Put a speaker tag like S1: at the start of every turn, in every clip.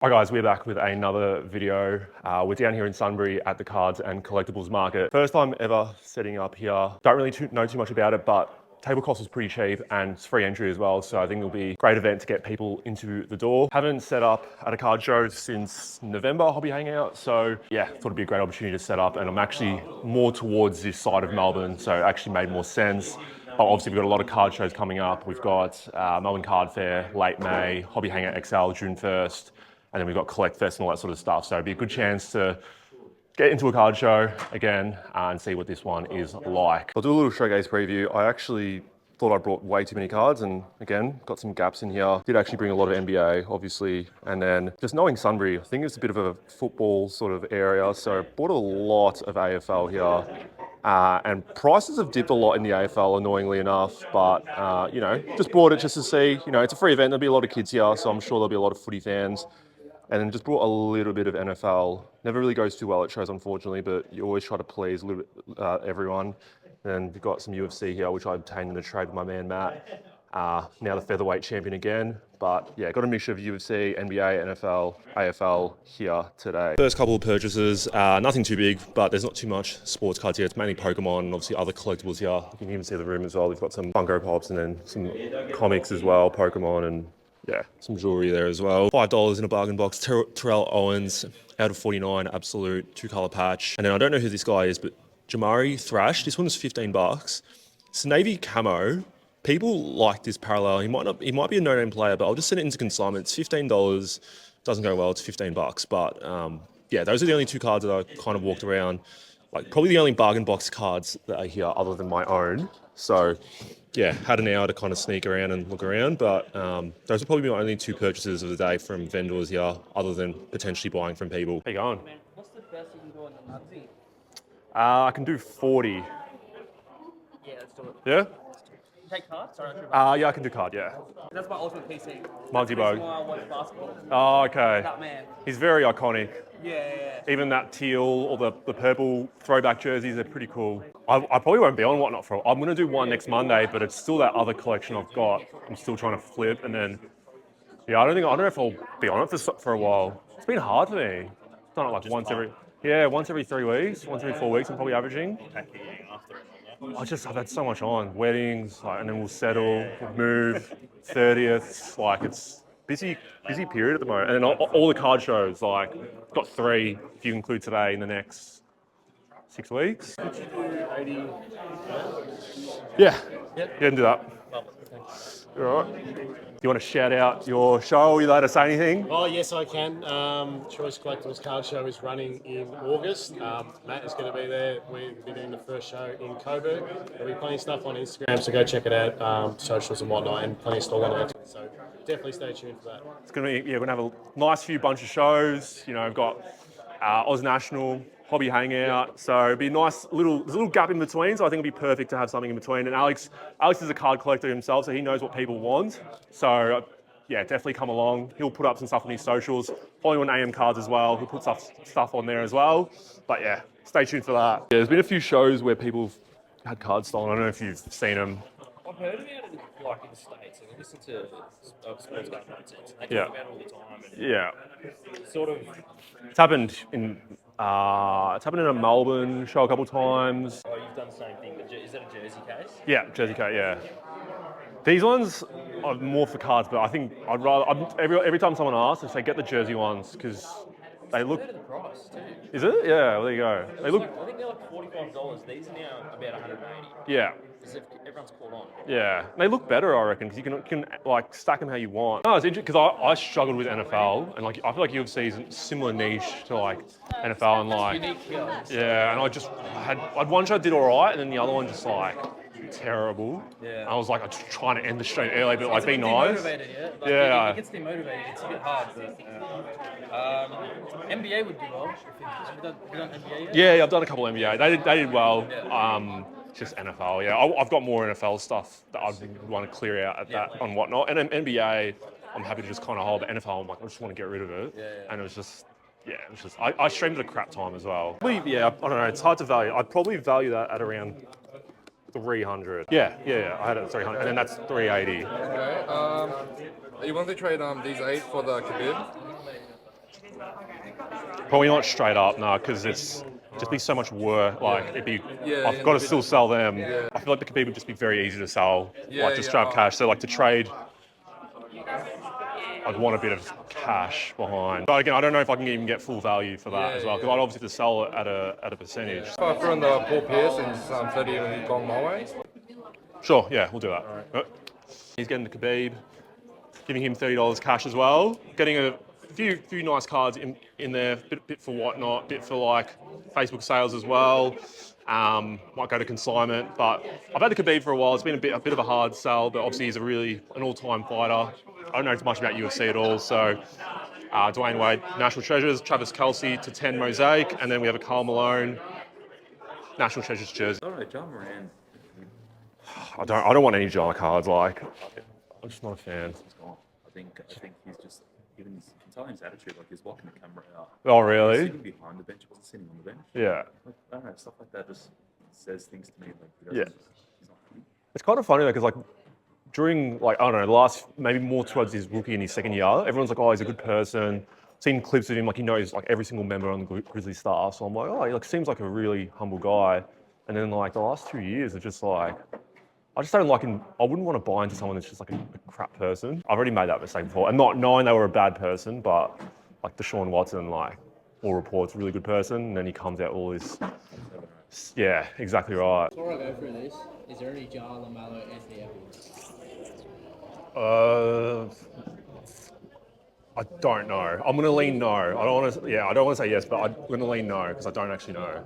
S1: Hi guys, we're back with another video. We're down here in Sunbury at the Cards and Collectibles Market. First time ever setting up here. Don't really know too much about it, but table cost was pretty cheap and it's free entry as well. So I think it'll be a great event to get people into the door. Haven't set up at a card show since November, Hobby Hangout. So yeah, thought it'd be a great opportunity to set up, and I'm actually more towards this side of Melbourne. So it actually made more sense. But obviously we've got a lot of card shows coming up. We've got Melbourne Card Fair, late May, Hobby Hangout XL, June 1st. And then we've got Collect Fest and all that sort of stuff. So it'd be a good chance to get into a card show again and see what this one is like. I'll do a little showcase preview. I actually thought I brought way too many cards, and again, got some gaps in here. Did actually bring a lot of NBA, obviously. And then just knowing Sunbury, I think it's a bit of a football sort of area. So bought a lot of AFL here. And prices have dipped a lot in the AFL, annoyingly enough, but you know, just brought it just to see. You know, it's a free event, there'll be a lot of kids here, so I'm sure there'll be a lot of footy fans. And then just brought a little bit of NFL. Never really goes too well at shows, unfortunately, but you always try to please a little bit everyone. And we've got some UFC here, which I obtained in a trade with my man Matt. Now the featherweight champion again. But yeah, got a mixture of UFC, NBA, NFL, AFL here today. First couple of purchases, nothing too big, but there's not too much sports cards here. It's mainly Pokemon and obviously other collectibles here. You can even see the room as well. We've got some Funko Pops and then some comics as well, Pokemon, and yeah, some jewelry there as well. $5 in a bargain box. Terrell Owens out of 49, absolute 2-color patch. And then I don't know who this guy is, but Jamari Thrash. This one is $15. It's navy camo. People like this parallel. He might be a no-name player, but I'll just send it into consignment. It's $15. Doesn't go well. It's $15. But yeah, those are the only two cards that I kind of walked around. Like probably the only bargain box cards that are here other than my own. So yeah, had an hour to kind of sneak around and look around, but those are probably my only two purchases of the day from vendors here, other than potentially buying from people. How you going?
S2: What's the best you can do on the Nazi?
S1: I can do 40.
S2: Yeah, let's do it.
S1: Yeah?
S2: Take cards? Sorry,
S1: Yeah, I can do card, yeah.
S2: that's my ultimate PC.
S1: Multi-bug.
S2: That's the reason why I watch basketball.
S1: Oh, okay.
S2: That man.
S1: He's very iconic.
S2: Yeah.
S1: Even that teal or the purple throwback jerseys are pretty cool. I probably won't be on Whatnot for. I'm gonna do one next Monday, but it's still that other collection I've got. I'm still trying to flip, and then yeah, I don't know if I'll be on it for a while. It's been hard for me. I've done it like once every 3 weeks, once every 4 weeks. I'm probably averaging. I've had so much on weddings, like, and then we'll settle, we'll move, 30th. Like it's busy period at the moment, and then all the card shows. Like got 3 if you include today in the next 6 weeks.
S2: Could you do 80?
S1: Yeah,
S2: Yep.
S1: yeah, can do that.
S2: Lovely, thanks.
S1: You all right? Do you want to shout out your show? Are you allowed to say anything?
S3: Oh, yes, I can. Choice Collectibles Card Show is running in August. Matt is going to be there. We'll be doing the first show in Coburg. There'll be plenty of stuff on Instagram, so go check it out, socials and whatnot, and plenty of stall on it. So definitely stay tuned for that.
S1: It's gonna be, yeah, we're gonna have a nice bunch of shows. You know, we've got Oz National, Hobby Hangout, so it'd be a nice there's a little gap in between, so I think it'd be perfect to have something in between. And Alex is a card collector himself, so he knows what people want. So yeah, definitely come along. He'll put up some stuff on his socials. Follow him on AM Cards as well. He'll put stuff on there as well. But yeah, stay tuned for that. Yeah, there's been a few shows where people have had cards stolen. I don't know if you've seen them.
S4: I've heard about it like in the States, and I listen to sports guys nonsense. They
S1: Yeah.
S4: talk about it all the time. And
S1: Yeah,
S4: sort of,
S1: it's happened in a Melbourne show a couple times.
S4: oh, you've done the same thing, but is that a jersey case?
S1: Yeah, Jersey Coat, yeah. These ones are more for cards, but I think every time someone asks, I say get the jersey ones because they look.
S4: Better the price too.
S1: Is it? Yeah, well, there you go. They look.
S4: I think they're like $45. These are now about 180
S1: Yeah,
S4: because everyone's caught on.
S1: yeah. They look better, I reckon, because you can like stack them how you want. No, it's interesting because I struggled with NFL, and like I feel like UFC is a similar niche to like NFL, and like
S4: Unique kills.
S1: yeah, and I had one show did all right, and then the other one just like terrible.
S4: Yeah.
S1: I was like, I'm just trying to end the show early, but like
S4: It's a
S1: be
S4: bit
S1: nice.
S4: demotivated, yeah. Like,
S1: Yeah.
S4: It gets demotivated. It's a bit hard, but NBA would do well. Have you done NBA yet?
S1: Yeah, I've done a couple of NBA. They did well. Just NFL. Yeah, I've got more NFL stuff that I want to clear out at that on Whatnot. And then NBA, I'm happy to just kind of hold. But NFL, I'm like, I just want to get rid of it.
S4: Yeah.
S1: And it was just. Yeah, it was just. I streamed at a crap time as well. Yeah, I don't know. It's hard to value. I'd probably value that at around 300. Yeah. I had it at 300, and then that's 380.
S5: Okay. You want to trade these 8 for the Khabib?
S1: Probably not straight up, no, because it's just be so much work. Like it'd be, I've got to still sell them. I feel like the Khabib would just be very easy to sell, like just straight up cash. So like to trade, I'd want a bit of cash behind. But again, I don't know if I can even get full value for that as well, because I'd obviously have to sell it at a percentage.
S5: If I throw in the Paul Pierce and 30 and gone my way.
S1: Sure, yeah, we'll do that. He's getting the Khabib, giving him $30 cash as well, getting a few nice cards in there, bit for whatnot, bit for like Facebook sales as well. Might go to consignment, but I've had the Khabib for a while. It's been a bit of a hard sell, but obviously he's an all-time fighter. I don't know too much about UFC at all, so Dwayne Wade, National Treasures, Travis Kelce to 10 Mosaic, and then we have a Karl Malone, National Treasures jersey.
S6: All right, John Moran.
S1: I don't want any Jala cards. Like, I'm just not a fan.
S6: He's gone. I think he's just even his, you can tell his attitude. Like he's walking the camera out.
S1: Oh,
S6: He's
S1: really?
S6: sitting behind the bench. He wasn't sitting on the bench.
S1: Yeah.
S6: Like, I don't know, stuff like that just says things to me. Like he
S1: Yeah.
S6: doesn't. He's not happy.
S1: It's kind of funny though, because like during like I don't know the last maybe more towards his rookie and his second year, everyone's like, oh, he's a good person. Seen clips of him, like he knows like every single member on the Grizzly staff. So I'm like, oh, he like seems like a really humble guy. And then like the last 2 years are just like, I just don't like him. I wouldn't want to buy into someone that's just like a crap person. I've already made that mistake before, and not knowing they were a bad person, but like Deshaun Watson, like all reports, really good person, and then he comes out all this. Yeah, exactly right.
S2: Before I go through this, is there any Jar Lamello Anthony Edwards?
S1: I don't know. I'm gonna lean no. I don't want to. Yeah, I don't want to say yes, but I'm gonna lean no because I don't actually know.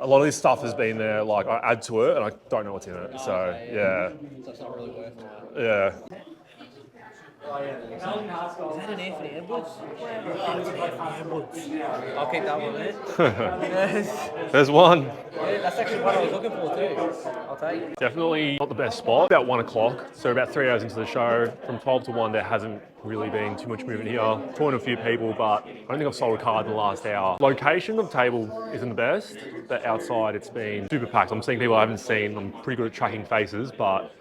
S1: A lot of this stuff has been there. Like I add to it, and I don't know what's in it. So
S2: Okay,
S1: yeah,
S2: So it's not really worth it.
S1: yeah.
S2: Is that an Anthony Edwards? I'll keep that one there.
S1: There's one.
S2: Yeah, that's actually what I was looking for too. I'll take it.
S1: Definitely not the best spot. About 1 o'clock, so about 3 hours into the show. From 12 to 1, there hasn't really been too much movement here. Talking to a few people, but I don't think I've sold a card in the last hour. Location of the table isn't the best, but outside it's been super packed. I'm seeing people I haven't seen. I'm pretty good at tracking faces, but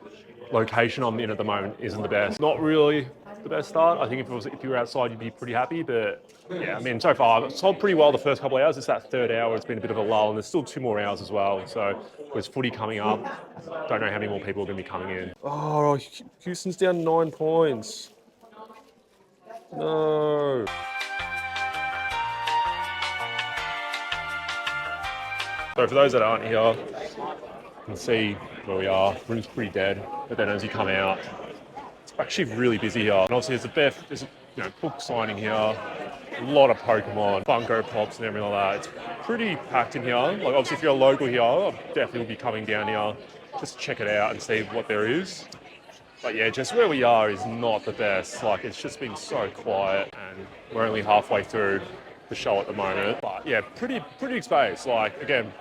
S1: location I'm in at the moment isn't the best. Not really the best start. I think if you were outside, you'd be pretty happy. But yeah, I mean, so far I've sold pretty well the first couple of hours. It's that third hour. It's been a bit of a lull, and there's still 2 more hours as well. So there's footy coming up. Don't know how many more people are going to be coming in. Oh, Houston's down 9 points. No. So for those that aren't here, you can see where we are. Room's pretty dead, but then as you come out, it's actually really busy here. And obviously there's a book signing here, a lot of Pokemon, Funko Pops and everything like that. It's pretty packed in here. Like obviously if you're a local here, I definitely will be coming down here just to check it out and see what there is. But yeah, just where we are is not the best. Like it's just been so quiet, and we're only halfway through the show at the moment. But yeah, pretty big space. Like again,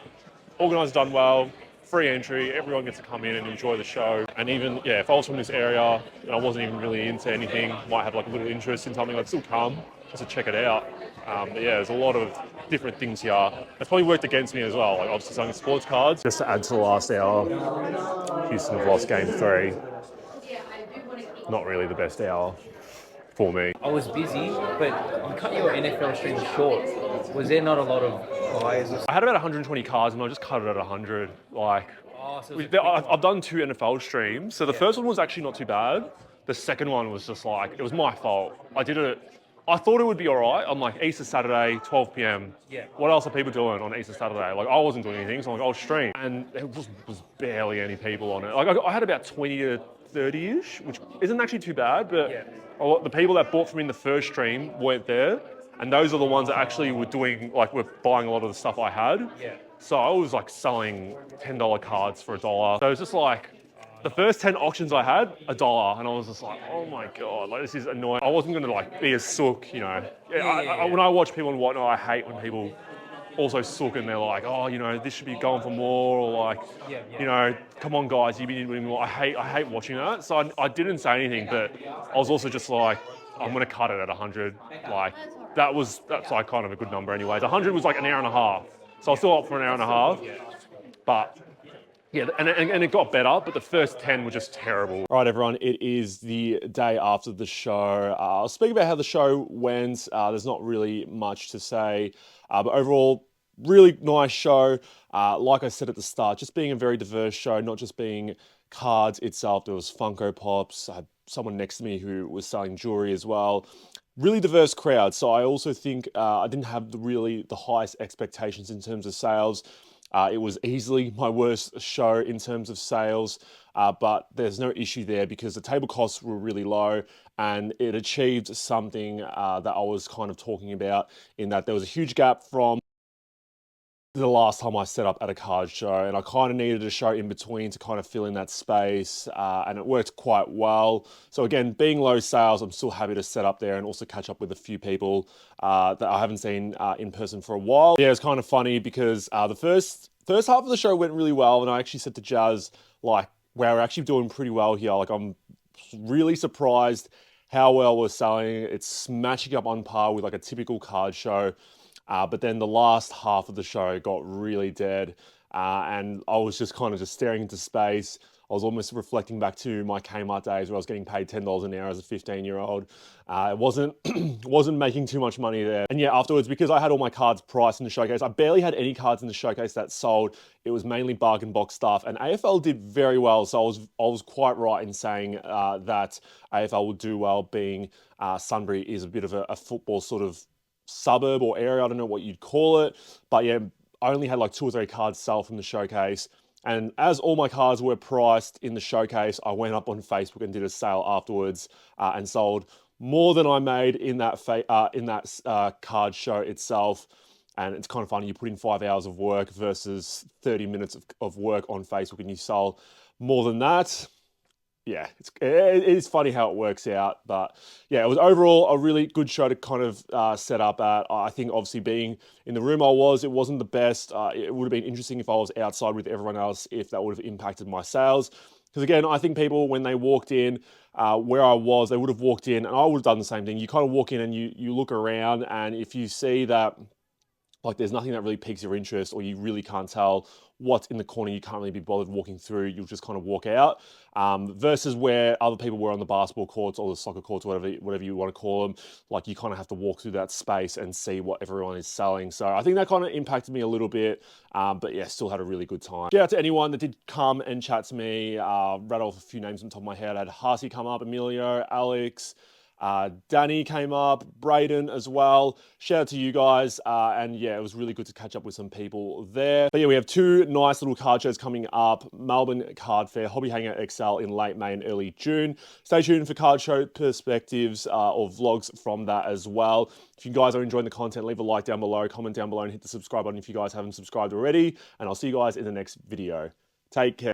S1: organised, done well, free entry. Everyone gets to come in and enjoy the show. And even if I was from this area and I wasn't even really into anything, might have like a little interest in something, I'd still come just to check it out. But yeah, there's a lot of different things here. It's probably worked against me as well. Like obviously selling sports cards. Just to add to the last hour, Houston have lost game 3. Not really the best hour for me.
S2: I was busy, but you cut your NFL stream short. Was there not a lot of buyers?
S1: I had about 120 cards and I just cut it at 100. Like,
S2: Oh, so it was
S1: I've done 2 NFL streams. So the first one was actually not too bad. The second one was just like, it was my fault. I did it. I thought it would be all right on like Easter Saturday, 12 p.m.
S2: Yeah.
S1: What else are people doing on Easter Saturday? Like I wasn't doing anything, so I'm like, I'll stream. And there was barely any people on it. Like I had about 20 to 30-ish, which isn't actually too bad, but the people that bought from me in the first stream weren't there. And those are the ones that actually were buying a lot of the stuff I had.
S2: Yeah.
S1: So I was like selling $10 cards for $1. So it was just like, the first 10 auctions I had, $1, and I was just like, oh my God, like this is annoying. I wasn't gonna like be a sook, you know. When I watch people and whatnot, I hate when people also sook and they're like, oh, you know, this should be going for more, or like, you know, come on guys, you need more. I hate watching that. So I didn't say anything, but I was also just like, I'm gonna cut it at 100. Like that's like kind of a good number anyways. 100 was like an hour and a half. So I was still up for an hour and a half, but Yeah, and it got better, but the first 10 were just terrible. All right, everyone, it is the day after the show. I'll speak about how the show went. There's not really much to say, but overall, really nice show. Like I said at the start, just being a very diverse show, not just being cards itself. There was Funko Pops. I had someone next to me who was selling jewelry as well. Really diverse crowd. So I also think I didn't have the highest expectations in terms of sales. It was easily my worst show in terms of sales, but there's no issue there because the table costs were really low and it achieved something that I was kind of talking about, in that there was a huge gap from the last time I set up at a card show, and I kind of needed a show in between to kind of fill in that space, and it worked quite well. So again, being low sales, I'm still happy to set up there and also catch up with a few people that I haven't seen in person for a while. Yeah, it's kind of funny because the first half of the show went really well, and I actually said to Jazz, like, wow, we're actually doing pretty well here. Like, I'm really surprised how well we're selling. It's smashing up on par with like a typical card show. But then the last half of the show got really dead, and I was just kind of just staring into space. I was almost reflecting back to my Kmart days where I was getting paid $10 an hour as a 15-year-old. It wasn't making too much money there. And yeah, afterwards, because I had all my cards priced in the showcase, I barely had any cards in the showcase that sold. It was mainly bargain box stuff, and AFL did very well. So I was quite right in saying that AFL would do well, being Sunbury is a bit of a football sort of suburb or area, I don't know what you'd call it, but yeah, I only had like 2 or 3 cards sell from the showcase. And as all my cards were priced in the showcase, I went up on Facebook and did a sale afterwards and sold more than I made in that card show itself. And it's kind of funny, you put in 5 hours of work versus 30 minutes of work on Facebook and you sold more than that. Yeah, it is funny how it works out, but yeah, it was overall a really good show to kind of set up at. I think obviously being in the room it wasn't the best. It would have been interesting if I was outside with everyone else, if that would have impacted my sales. Because again, I think people, when they walked in where I was, they would have walked in and I would have done the same thing. You kind of walk in and you look around, and if you see that like there's nothing that really piques your interest, or you really can't tell what's in the corner, you can't really be bothered walking through, you'll just kind of walk out. Versus where other people were on the basketball courts or the soccer courts, whatever you want to call them, like you kind of have to walk through that space and see what everyone is selling. So I think that kind of impacted me a little bit, but yeah, still had a really good time. Shout out to anyone that did come and chat to me. Rattle off a few names on top of my head. I had Harsey come up, Emilio, Alex, Danny came up, Braden as well. Shout out to you guys. And yeah, it was really good to catch up with some people there. But yeah, we have 2 nice little card shows coming up. Melbourne Card Fair, Hobby Hangout XL in late May and early June. Stay tuned for card show perspectives or vlogs from that as well. If you guys are enjoying the content, leave a like down below, comment down below, and hit the subscribe button if you guys haven't subscribed already. And I'll see you guys in the next video. Take care.